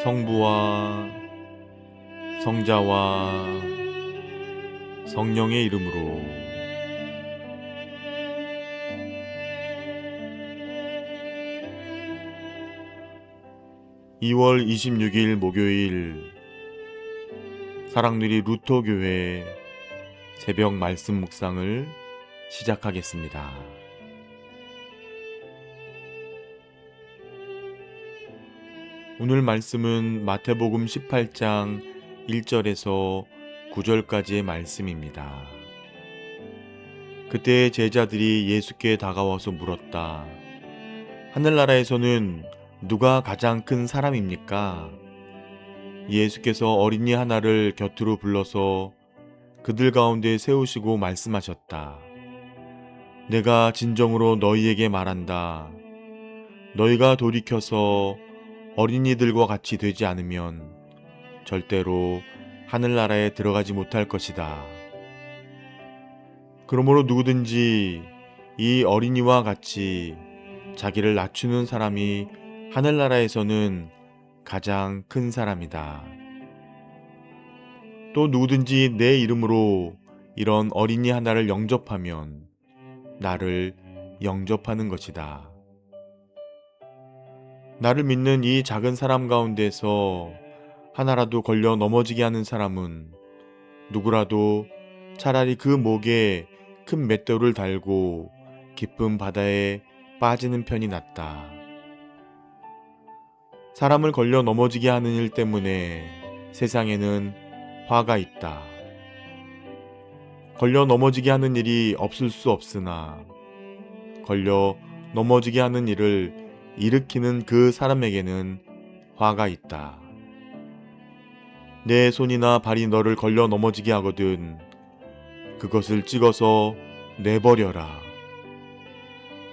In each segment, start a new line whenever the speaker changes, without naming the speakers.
성부와 성자와 성령의 이름으로. 2월 26일 목요일 사랑누리 루터교회 새벽 말씀 묵상을 시작하겠습니다. 오늘 말씀은 마태복음 18장 1절에서 9절까지의 말씀입니다. 그때 제자들이 예수께 다가와서 물었다. 하늘나라에서는 누가 가장 큰 사람입니까? 예수께서 어린이 하나를 곁으로 불러서 그들 가운데 세우시고 말씀하셨다. 내가 진정으로 너희에게 말한다. 너희가 돌이켜서 어린이들과 같이 되지 않으면 절대로 하늘나라에 들어가지 못할 것이다. 그러므로 누구든지 이 어린이와 같이 자기를 낮추는 사람이 하늘나라에서는 가장 큰 사람이다. 또 누구든지 내 이름으로 이런 어린이 하나를 영접하면 나를 영접하는 것이다. 나를 믿는 이 작은 사람 가운데서 하나라도 걸려 넘어지게 하는 사람은 누구라도 차라리 그 목에 큰 맷돌을 달고 깊은 바다에 빠지는 편이 낫다. 사람을 걸려 넘어지게 하는 일 때문에 세상에는 화가 있다. 걸려 넘어지게 하는 일이 없을 수 없으나 걸려 넘어지게 하는 일을 일으키는 그 사람에게는 화가 있다. 내 손이나 발이 너를 걸려 넘어지게 하거든 그것을 찍어서 내버려라.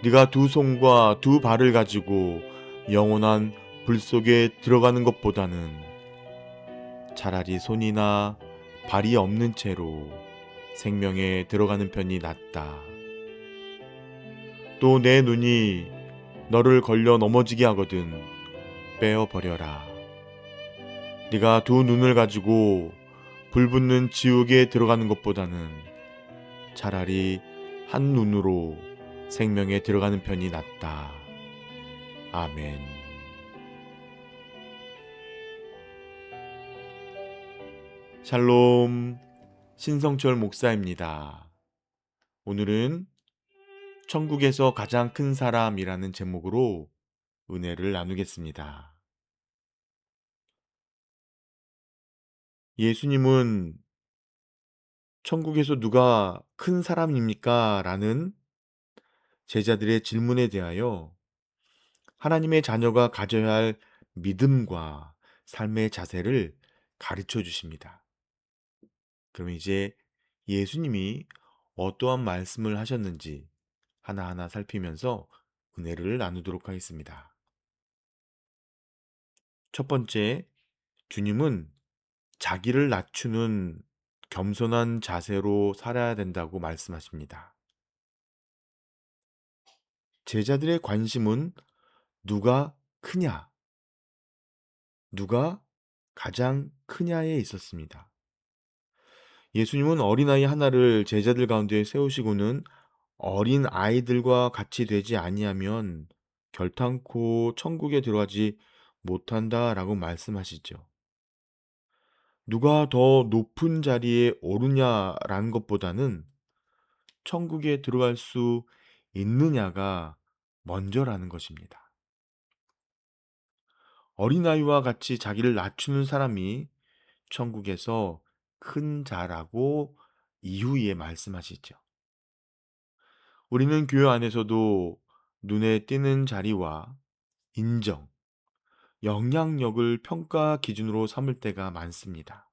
네가 두 손과 두 발을 가지고 영원한 불 속에 들어가는 것보다는 차라리 손이나 발이 없는 채로 생명에 들어가는 편이 낫다. 또 내 눈이 너를 걸려 넘어지게 하거든 빼어버려라. 네가 두 눈을 가지고 불붙는 지옥에 들어가는 것보다는 차라리 한 눈으로 생명에 들어가는 편이 낫다. 아멘. 샬롬, 신성철 목사입니다. 오늘은 천국에서 가장 큰 사람이라는 제목으로 은혜를 나누겠습니다. 예수님은 천국에서 누가 큰 사람입니까? 라는 제자들의 질문에 대하여 하나님의 자녀가 가져야 할 믿음과 삶의 자세를 가르쳐 주십니다. 그럼 이제 예수님이 어떠한 말씀을 하셨는지 하나하나 살피면서 은혜를 나누도록 하겠습니다. 첫 번째, 주님은 자기를 낮추는 겸손한 자세로 살아야 된다고 말씀하십니다. 제자들의 관심은 누가 크냐, 누가 가장 크냐에 있었습니다. 예수님은 어린아이 하나를 제자들 가운데 세우시고는 어린 아이들과 같이 되지 아니하면 결탄코 천국에 들어가지 못한다라고 말씀하시죠. 누가 더 높은 자리에 오르냐라는 것보다는 천국에 들어갈 수 있느냐가 먼저라는 것입니다. 어린아이와 같이 자기를 낮추는 사람이 천국에서 큰 자라고 이후에 말씀하시죠. 우리는 교회 안에서도 눈에 띄는 자리와 인정, 영향력을 평가 기준으로 삼을 때가 많습니다.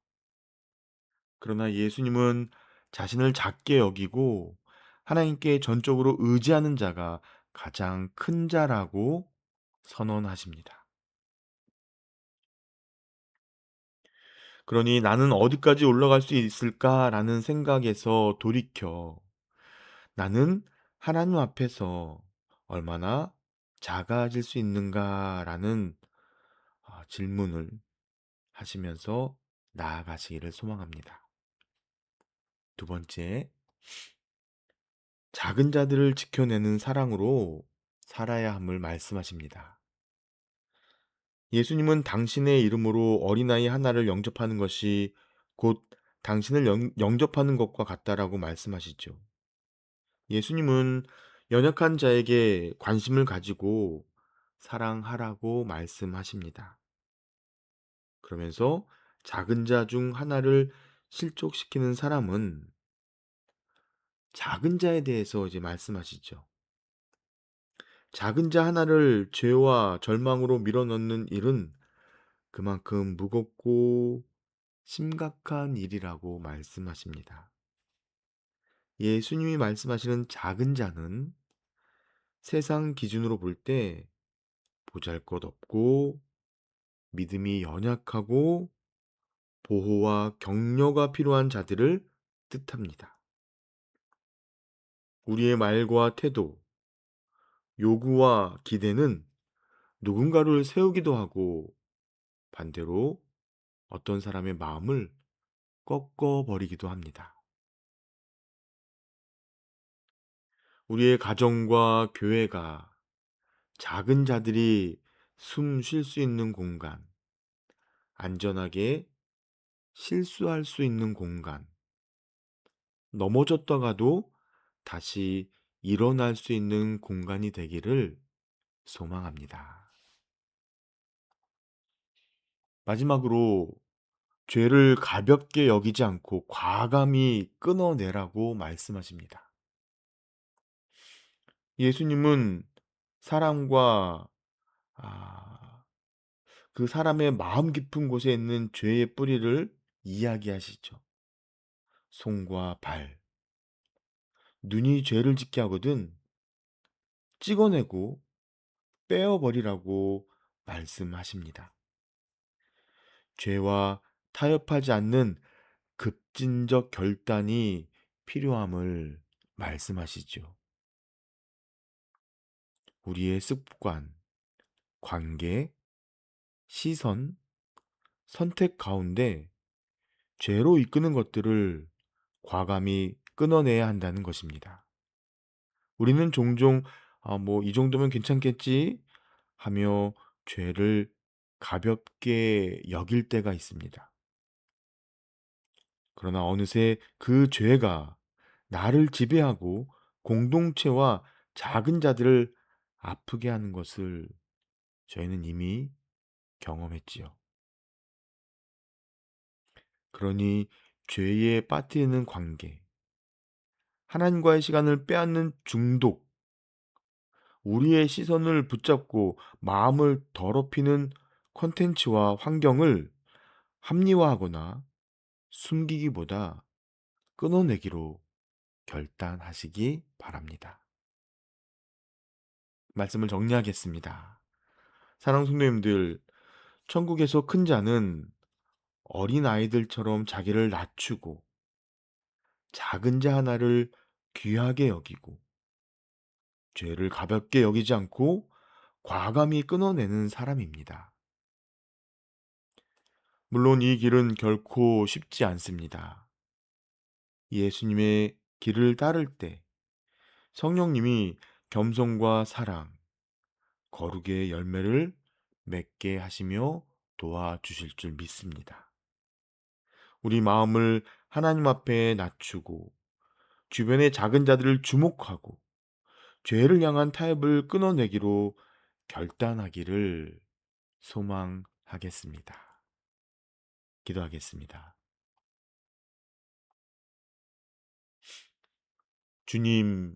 그러나 예수님은 자신을 작게 여기고 하나님께 전적으로 의지하는 자가 가장 큰 자라고 선언하십니다. 그러니 나는 어디까지 올라갈 수 있을까라는 생각에서 돌이켜 나는 하나님 앞에서 얼마나 작아질 수 있는가라는 질문을 하시면서 나아가시기를 소망합니다. 두 번째, 작은 자들을 지켜내는 사랑으로 살아야 함을 말씀하십니다. 예수님은 당신의 이름으로 어린아이 하나를 영접하는 것이 곧 당신을 영접하는 것과 같다라고 말씀하시죠. 예수님은 연약한 자에게 관심을 가지고 사랑하라고 말씀하십니다. 그러면서 작은 자 중 하나를 실족시키는 사람은 작은 자에 대해서 이제 말씀하시죠. 작은 자 하나를 죄와 절망으로 밀어넣는 일은 그만큼 무겁고 심각한 일이라고 말씀하십니다. 예수님이 말씀하시는 작은 자는 세상 기준으로 볼 때 보잘것없고 믿음이 연약하고 보호와 격려가 필요한 자들을 뜻합니다. 우리의 말과 태도, 요구와 기대는 누군가를 세우기도 하고 반대로 어떤 사람의 마음을 꺾어버리기도 합니다. 우리의 가정과 교회가 작은 자들이 숨 쉴 수 있는 공간, 안전하게 실수할 수 있는 공간, 넘어졌다가도 다시 일어날 수 있는 공간이 되기를 소망합니다. 마지막으로 죄를 가볍게 여기지 않고 과감히 끊어내라고 말씀하십니다. 예수님은 사람과 그 사람의 마음 깊은 곳에 있는 죄의 뿌리를 이야기하시죠. 손과 발, 눈이 죄를 짓게 하거든 찍어내고 빼어버리라고 말씀하십니다. 죄와 타협하지 않는 급진적 결단이 필요함을 말씀하시죠. 우리의 습관, 관계, 시선, 선택 가운데 죄로 이끄는 것들을 과감히 끊어내야 한다는 것입니다. 우리는 종종 이 정도면 괜찮겠지 하며 죄를 가볍게 여길 때가 있습니다. 그러나 어느새 그 죄가 나를 지배하고 공동체와 작은 자들을 아프게 하는 것을 저희는 이미 경험했지요. 그러니 죄에 빠뜨리는 관계, 하나님과의 시간을 빼앗는 중독, 우리의 시선을 붙잡고 마음을 더럽히는 콘텐츠와 환경을 합리화하거나 숨기기보다 끊어내기로 결단하시기 바랍니다. 말씀을 정리하겠습니다. 사랑하는 성도님들, 천국에서 큰 자는 어린 아이들처럼 자기를 낮추고 작은 자 하나를 귀하게 여기고 죄를 가볍게 여기지 않고 과감히 끊어내는 사람입니다. 물론 이 길은 결코 쉽지 않습니다. 예수님의 길을 따를 때 성령님이 겸손과 사랑, 거룩의 열매를 맺게 하시며 도와주실 줄 믿습니다. 우리 마음을 하나님 앞에 낮추고 주변의 작은 자들을 주목하고 죄를 향한 타협을 끊어내기로 결단하기를 소망하겠습니다. 기도하겠습니다. 주님,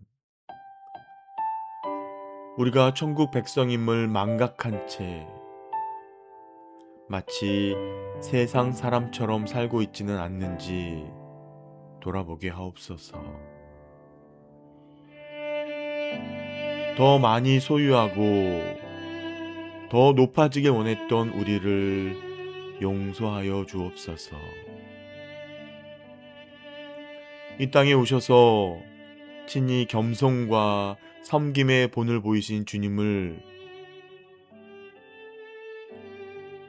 우리가 천국 백성임을 망각한 채 마치 세상 사람처럼 살고 있지는 않는지 돌아보게 하옵소서. 더 많이 소유하고 더 높아지길 원했던 우리를 용서하여 주옵소서. 이 땅에 오셔서 친히 겸손과 섬김의 본을 보이신 주님을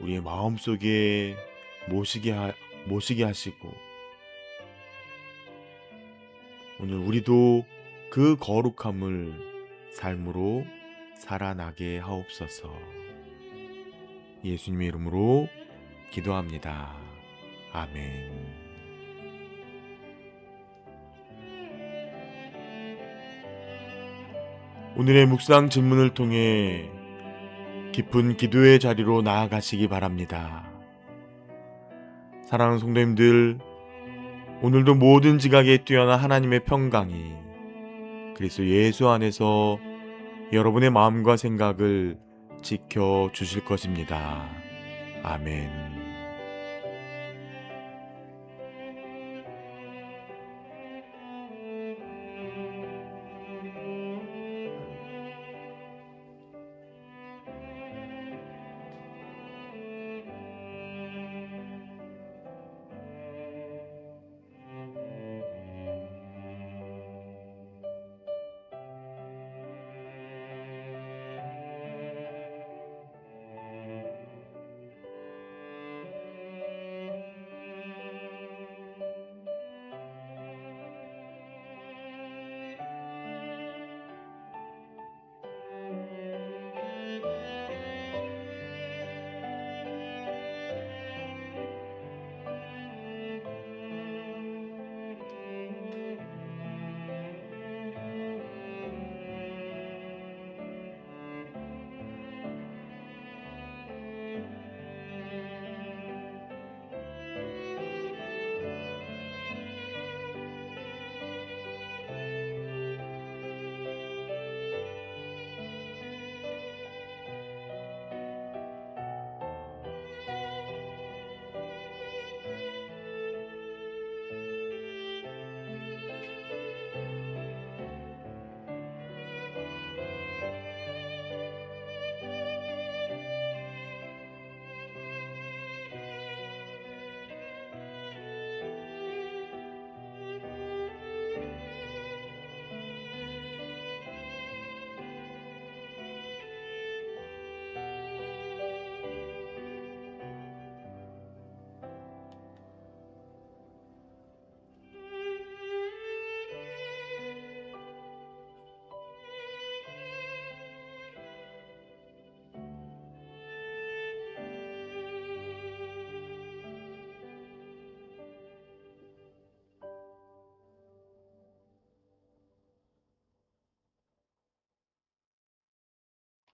우리의 마음속에 모시게 하시고 오늘 우리도 그 거룩함을 삶으로 살아나게 하옵소서. 예수님의 이름으로 기도합니다. 아멘. 오늘의 묵상 질문을 통해 깊은 기도의 자리로 나아가시기 바랍니다. 사랑하는 성도님들, 오늘도 모든 지각에 뛰어난 하나님의 평강이 그리스도 예수 안에서 여러분의 마음과 생각을 지켜 주실 것입니다. 아멘.